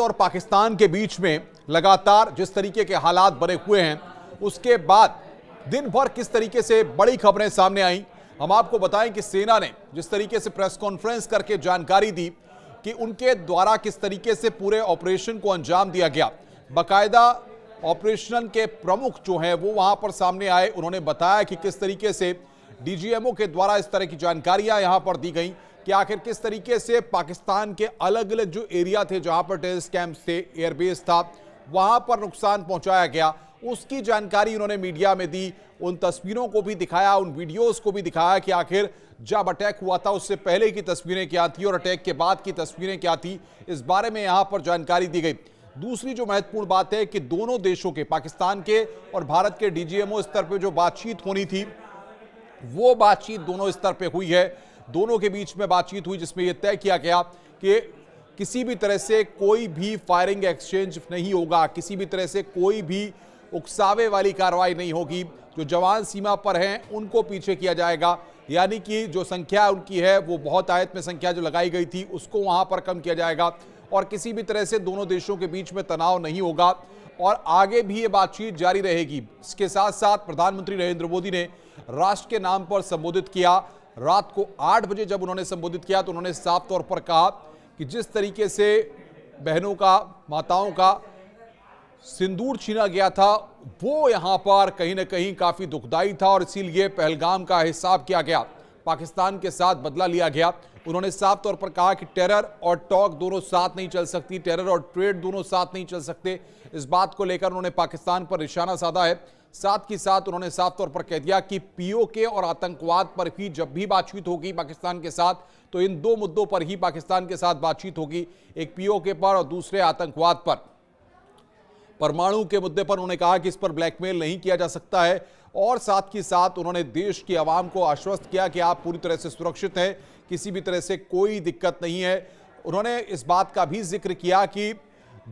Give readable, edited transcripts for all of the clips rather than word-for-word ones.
और पाकिस्तान के बीच में लगातार जिस तरीके के हालात बने हुए हैं, उसके बाद दिन भर किस तरीके से बड़ी खबरें सामने आई। हम आपको बताएं कि सेना ने जिस तरीके से प्रेस कॉन्फ्रेंस करके जानकारी दी कि उनके द्वारा किस तरीके से पूरे ऑपरेशन को अंजाम दिया गया। बाकायदा ऑपरेशन के प्रमुख जो हैं वो वहां पर सामने आए। उन्होंने बताया कि किस तरीके से डीजीएमओ के द्वारा इस तरह की जानकारियां यहां पर दी गई कि आखिर किस तरीके से पाकिस्तान के अलग अलग जो एरिया थे जहां पर टेररिस्ट कैंप थे, एयरबेस था, वहां पर नुकसान पहुंचाया गया। उसकी जानकारी उन्होंने मीडिया में दी, उन तस्वीरों को भी दिखाया, उन वीडियोस को भी दिखाया कि आखिर जब अटैक हुआ था उससे पहले की तस्वीरें क्या थी और अटैक के बाद की तस्वीरें क्या थी, इस बारे में यहां पर जानकारी दी गई। दूसरी जो महत्वपूर्ण बात है कि दोनों देशों के, पाकिस्तान के और भारत के डीजीएमओ स्तर पर जो बातचीत होनी थी वो बातचीत दोनों स्तर पे हुई है। दोनों के बीच में बातचीत हुई जिसमें यह तय किया गया कि किसी भी तरह से कोई भी फायरिंग एक्सचेंज नहीं होगा, किसी भी तरह से कोई भी उकसावे वाली कार्रवाई नहीं होगी। जो जवान सीमा पर हैं उनको पीछे किया जाएगा, यानी कि जो संख्या उनकी है वो बहुत आयत में संख्या जो लगाई गई थी उसको वहां पर कम किया जाएगा और किसी भी तरह से दोनों देशों के बीच में तनाव नहीं होगा और आगे भी ये बातचीत जारी रहेगी। इसके साथ साथ प्रधानमंत्री नरेंद्र मोदी ने राष्ट्र के नाम पर संबोधित किया। रात को 8 बजे जब उन्होंने संबोधित किया तो उन्होंने साफ तौर पर कहा कि जिस तरीके से बहनों का, माताओं का सिंदूर छीना गया था वो यहां पर कहीं ना कहीं काफी दुखदाई था और इसीलिए पहलगाम का हिसाब किया गया, पाकिस्तान के साथ बदला लिया गया। उन्होंने साफ तौर पर कहा कि टेरर और टॉक दोनों साथ नहीं चल सकती, टेरर और ट्रेड दोनों साथ नहीं चल सकते। इस बात को लेकर उन्होंने पाकिस्तान पर निशाना साधा है। साथ ही साथ उन्होंने साफ तौर पर कह दिया कि पीओके और आतंकवाद पर भी जब भी बातचीत होगी पाकिस्तान के साथ तो इन दो मुद्दों पर ही पाकिस्तान के साथ बातचीत होगी, एक पीओके पर और दूसरे आतंकवाद पर। परमाणु के मुद्दे पर उन्होंने कहा कि इस पर ब्लैकमेल नहीं किया जा सकता है और साथ ही साथ उन्होंने देश की आवाम को आश्वस्त किया कि आप पूरी तरह से सुरक्षित हैं, किसी भी तरह से कोई दिक्कत नहीं है। उन्होंने इस बात का भी जिक्र किया कि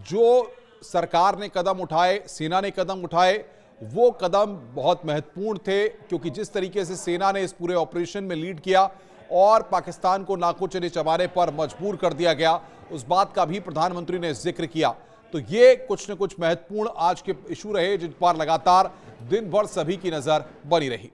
जो सरकार ने कदम उठाए, सेना ने कदम उठाए, वो कदम बहुत महत्वपूर्ण थे क्योंकि जिस तरीके से सेना ने इस पूरे ऑपरेशन में लीड किया और पाकिस्तान को नाकों चने चबाने पर मजबूर कर दिया गया, उस बात का भी प्रधानमंत्री ने जिक्र किया। तो ये कुछ न कुछ महत्वपूर्ण आज के इशू रहे जिन पर लगातार दिन भर सभी की नजर बनी रही।